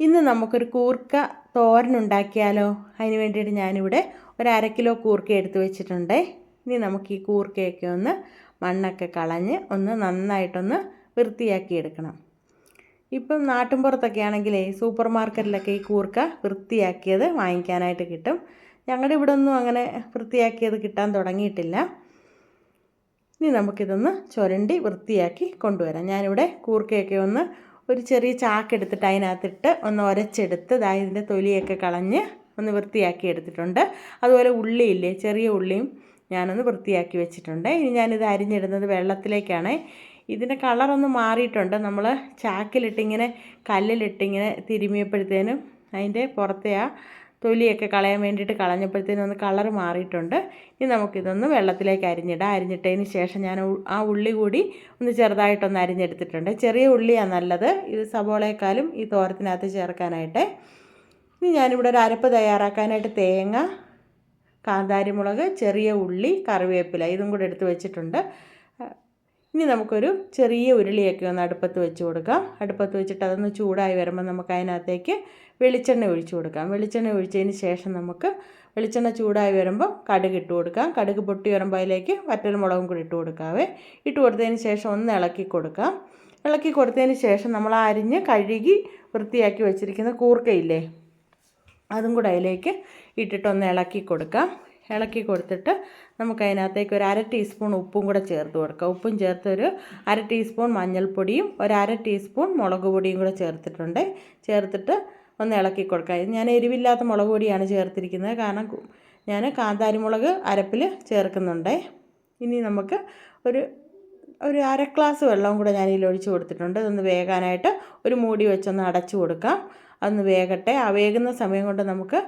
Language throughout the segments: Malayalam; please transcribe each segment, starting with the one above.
ഇന്ന് നമുക്കൊരു കൂർക്ക തോരനുണ്ടാക്കിയാലോ? അതിന് വേണ്ടിയിട്ട് ഞാനിവിടെ ഒരു 1/2 കിലോ കൂർക്ക എടുത്ത് വെച്ചിട്ടുണ്ട്. ഇനി നമുക്ക് ഈ കൂർക്കയൊക്കെ ഒന്ന് മണ്ണൊക്കെ കളഞ്ഞ് ഒന്ന് നന്നായിട്ടൊന്ന് വൃത്തിയാക്കി എടുക്കണം. ഇപ്പം നാട്ടിൻപുറത്തൊക്കെ ആണെങ്കിലേ സൂപ്പർ മാർക്കറ്റിലൊക്കെ ഈ കൂർക്ക വൃത്തിയാക്കിയത് വാങ്ങിക്കാനായിട്ട് കിട്ടും. ഞങ്ങളുടെ ഇവിടെ ഒന്നും അങ്ങനെ വൃത്തിയാക്കിയത് കിട്ടാൻ തുടങ്ങിയിട്ടില്ല. ഇനി നമുക്കിതൊന്ന് ചുരണ്ടി വൃത്തിയാക്കി കൊണ്ടുവരാം. ഞാനിവിടെ കൂർക്കയൊക്കെ ഒന്ന് ഒരു ചെറിയ ചാക്കെടുത്തിട്ട് അതിനകത്തിട്ട് ഒന്ന് ഉരച്ചെടുത്ത് ഇതിൻ്റെ തൊലിയൊക്കെ കളഞ്ഞ് ഒന്ന് വൃത്തിയാക്കി എടുത്തിട്ടുണ്ട്. അതുപോലെ ഉള്ളിയില്ലേ, ചെറിയ ഉള്ളിയും ഞാനൊന്ന് വൃത്തിയാക്കി വെച്ചിട്ടുണ്ട്. ഇനി ഞാനിത് അരിഞ്ഞിടുന്നത് വെള്ളത്തിലേക്കാണ്. ഇതിൻ്റെ കളറൊന്ന് മാറിയിട്ടുണ്ട്. നമ്മൾ ചാക്കിലിട്ടിങ്ങനെ കല്ലിലിട്ടിങ്ങനെ തിരുമിയപ്പോഴത്തേനും അതിൻ്റെ പുറത്തെ ആ തൊലിയൊക്കെ കളയാൻ വേണ്ടിയിട്ട് കളഞ്ഞപ്പോഴത്തേനും ഒന്ന് കളർ മാറിയിട്ടുണ്ട്. ഇനി നമുക്കിതൊന്ന് വെള്ളത്തിലേക്ക് അരിഞ്ഞിടാം. അരിഞ്ഞിട്ടതിന് ശേഷം ഞാൻ ആ ഉള്ളി കൂടി ഒന്ന് ചെറുതായിട്ടൊന്ന് അരിഞ്ഞെടുത്തിട്ടുണ്ട്. ചെറിയ ഉള്ളിയാണ് നല്ലത്, ഇത് സവോളയെക്കാളും ഈ തോരത്തിനകത്ത് ചേർക്കാനായിട്ട്. ഇനി ഞാനിവിടെ ഒരു അരപ്പ് തയ്യാറാക്കാനായിട്ട് തേങ്ങ, കാന്താരിമുളക്, ചെറിയ ഉള്ളി, കറിവേപ്പില ഇതും കൂടെ എടുത്ത് വെച്ചിട്ടുണ്ട്. ഇനി നമുക്കൊരു ചെറിയ ഉരുളിയൊക്കെ ഒന്ന് അടുപ്പത്ത് വെച്ച് കൊടുക്കാം. അടുപ്പത്ത് വെച്ചിട്ട് അതൊന്ന് ചൂടായി വരുമ്പോൾ നമുക്ക് അതിനകത്തേക്ക് വെളിച്ചെണ്ണ ഒഴിച്ചു കൊടുക്കാം. വെളിച്ചെണ്ണ ഒഴിച്ചതിന് ശേഷം നമുക്ക് വെളിച്ചെണ്ണ ചൂടായി വരുമ്പോൾ കടുക് ഇട്ട് കൊടുക്കാം. കടുക് പൊട്ടി വരുമ്പോൾ അതിലേക്ക് വറ്റൽമുളകും കൂടി ഇട്ട് കൊടുക്കാവേ. ഇട്ട് കൊടുത്തതിന് ശേഷം ഒന്ന് ഇളക്കി കൊടുക്കാം. ഇളക്കി കൊടുത്തതിന് ശേഷം നമ്മൾ അരിഞ്ഞ് കഴുകി വൃത്തിയാക്കി വെച്ചിരിക്കുന്ന കൂർക്കയില്ലേ, അതും കൂടെ അതിലേക്ക് ഇട്ടിട്ടൊന്ന് ഇളക്കി കൊടുക്കാം. ഇളക്കി കൊടുത്തിട്ട് നമുക്ക് അതിനകത്തേക്ക് ഒരു 1/2 ടീസ്പൂൺ ഉപ്പും കൂടെ ചേർത്ത് കൊടുക്കാം. ഉപ്പും ചേർത്ത് ഒരു 1/2 ടീസ്പൂൺ മഞ്ഞൾപ്പൊടിയും ഒരു 1/2 ടീസ്പൂൺ മുളക് പൊടിയും കൂടെ ചേർത്തിട്ടുണ്ട്. ചേർത്തിട്ട് ഒന്ന് ഇളക്കി കൊടുക്കാം. ഞാൻ എരിവില്ലാത്ത മുളക് പൊടിയാണ് ചേർത്തിരിക്കുന്നത്, കാരണം ഞാൻ കാന്താരിമുളക് അരപ്പിൽ ചേർക്കുന്നുണ്ട്. ഇനി നമുക്ക് ഒരു 1/2 ഗ്ലാസ് വെള്ളവും കൂടെ ഞാൻ ഇതിൽ ഒഴിച്ച് കൊടുത്തിട്ടുണ്ട്. ഇതൊന്ന് വേകാനായിട്ട് ഒരു മൂടി വെച്ചൊന്ന് അടച്ചു കൊടുക്കാം. അതൊന്ന് വേകട്ടെ. ആ വേകുന്ന സമയം കൊണ്ട് നമുക്ക്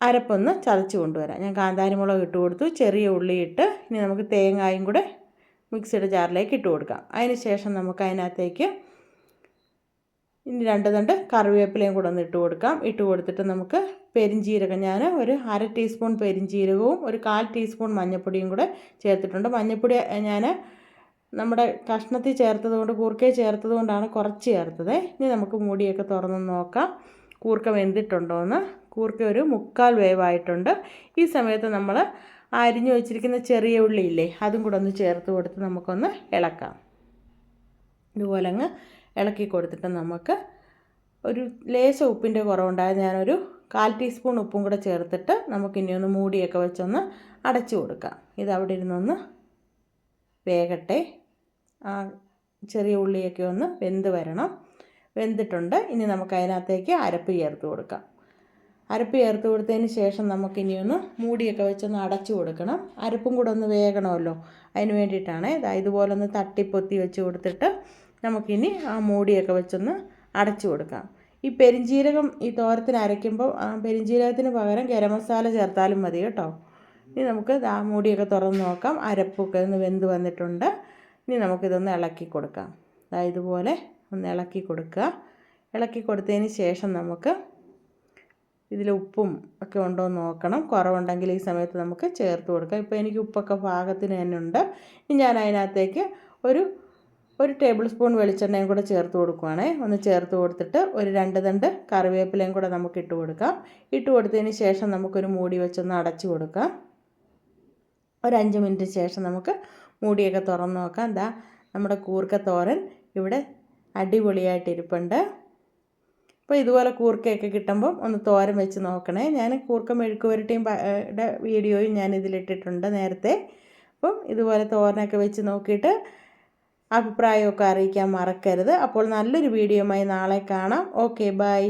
അരപ്പൊന്ന് ചതച്ച് കൊണ്ടുവരാം. ഞാൻ കാന്താരിമുളക് ഇട്ട് കൊടുത്തു, ചെറിയ ഉള്ളി ഇട്ട്, ഇനി നമുക്ക് തേങ്ങായും കൂടെ മിക്സിയുടെ ജാറിലേക്ക് ഇട്ട് കൊടുക്കാം. അതിന് ശേഷം നമുക്ക് അതിനകത്തേക്ക് ഇനി 2 തണ്ട് കറിവേപ്പിലയും കൂടെ ഒന്ന് ഇട്ട് കൊടുക്കാം. ഇട്ട് കൊടുത്തിട്ട് നമുക്ക് പെരിഞ്ചീരകം, ഞാൻ ഒരു 1/2 ടീസ്പൂൺ പെരിഞ്ചീരകവും ഒരു 1/4 ടീസ്പൂൺ മഞ്ഞൾപ്പൊടിയും കൂടെ ചേർത്തിട്ടുണ്ട്. മഞ്ഞൾപ്പൊടി ഞാൻ നമ്മുടെ കഷ്ണത്തിൽ ചേർത്തത് കൊണ്ട്, കൂർക്കയിൽ ചേർത്തത് കൊണ്ടാണ് കുറച്ച് ചേർത്തത്. ഇനി നമുക്ക് മൂടിയൊക്കെ തുറന്ന് നോക്കാം കൂർക്ക വെന്തിട്ടുണ്ടോ എന്ന്. കൂർക്ക ഒരു 1/4 വേവായിട്ടുണ്ട്. ഈ സമയത്ത് നമ്മൾ അരിഞ്ഞു വെച്ചിരിക്കുന്ന ചെറിയ ഉള്ളിയില്ലേ, അതും കൂടെ ഒന്ന് ചേർത്ത് കൊടുത്ത് നമുക്കൊന്ന് ഇളക്കാം. ഇതുപോലെ അങ്ങ് ഇളക്കി കൊടുത്തിട്ട് നമുക്ക് ഒരു ലേശം ഉപ്പിൻ്റെ കുറവുണ്ടായത് ഞാനൊരു 1/4 ടീസ്പൂൺ ഉപ്പും കൂടെ ചേർത്തിട്ട് നമുക്കിനി ഒന്ന് മൂടിയൊക്കെ വെച്ചൊന്ന് അടച്ചു കൊടുക്കാം. ഇതവിടെ ഇരുന്നൊന്ന് വേകട്ടെ. ആ ചെറിയ ഉള്ളിയൊക്കെ ഒന്ന് വെന്ത് വരണം. വെന്തിട്ടുണ്ട്. ഇനി നമുക്ക് അതിനകത്തേക്ക് അരപ്പ് ചേർത്ത് കൊടുക്കാം. അരപ്പ് ചേർത്ത് കൊടുത്തതിന് ശേഷം നമുക്കിനി ഒന്ന് മൂടിയൊക്കെ വെച്ചൊന്ന് അടച്ചു കൊടുക്കണം. അരപ്പും കൂടെ ഒന്ന് വേകണമല്ലോ, അതിന് വേണ്ടിയിട്ടാണ്. ഇതുപോലെ ഒന്ന് തട്ടിപ്പൊത്തി വെച്ച് കൊടുത്തിട്ട് നമുക്കിനി ആ മൂടിയൊക്കെ വെച്ചൊന്ന് അടച്ചു കൊടുക്കാം. ഈ പെരിഞ്ചീരകം ഈ തോരത്തിന് അരയ്ക്കുമ്പോൾ ആ പെരിഞ്ചീരകത്തിന് പകരം ഗരം മസാല ചേർത്താലും മതി കേട്ടോ. ഇനി നമുക്ക് ആ മൂടിയൊക്കെ തുറന്ന് നോക്കാം. അരപ്പൊക്കെ ഒന്ന് വെന്ത് വന്നിട്ടുണ്ട്. ഇനി നമുക്കിതൊന്ന് ഇളക്കി കൊടുക്കാം. ഇതുപോലെ ഒന്ന് ഇളക്കി കൊടുക്കുക. ഇളക്കി കൊടുത്തതിന് ശേഷം നമുക്ക് ഇതിൽ ഉപ്പും ഒക്കെ ഉണ്ടോ എന്ന് നോക്കണം. കുറവുണ്ടെങ്കിൽ ഈ സമയത്ത് നമുക്ക് ചേർത്ത് കൊടുക്കാം. ഇപ്പോൾ എനിക്ക് ഉപ്പൊക്കെ പാകത്തിന് തന്നെ ഉണ്ട്. ഇനി ഞാൻ അതിനകത്തേക്ക് ഒരു ടേബിൾ സ്പൂൺ വെളിച്ചെണ്ണയും കൂടെ ചേർത്ത് കൊടുക്കുവാണേ. ഒന്ന് ചേർത്ത് കൊടുത്തിട്ട് ഒരു 2 തണ്ട് കറിവേപ്പിലയും കൂടെ നമുക്ക് ഇട്ട് കൊടുക്കാം. ഇട്ട് കൊടുത്തതിന് ശേഷം നമുക്കൊരു മൂടി വെച്ചൊന്ന് അടച്ചു കൊടുക്കാം. ഒരു 5 മിനിറ്റ് ശേഷം നമുക്ക് മൂടിയൊക്കെ തുറന്ന് നോക്കാം. നമ്മുടെ കൂർക്ക തോരൻ ഇവിടെ അടിപൊളിയായിട്ട് ഇരിപ്പുണ്ട്. അപ്പോൾ ഇതുപോലെ കൂർക്കയൊക്കെ കിട്ടുമ്പം ഒന്ന് തോരൻ വെച്ച് നോക്കണേ. ഞാൻ കൂർക്ക മെഴുക്ക് പുരട്ടിയും വീഡിയോയും ഞാൻ ഇതിലിട്ടിട്ടുണ്ട് നേരത്തെ. അപ്പം ഇതുപോലെ തോരനൊക്കെ വെച്ച് നോക്കിയിട്ട് അഭിപ്രായമൊക്കെ അറിയിക്കാൻ മറക്കരുത്. അപ്പോൾ നല്ലൊരു വീഡിയോയുമായി നാളെ കാണാം. Okay, by.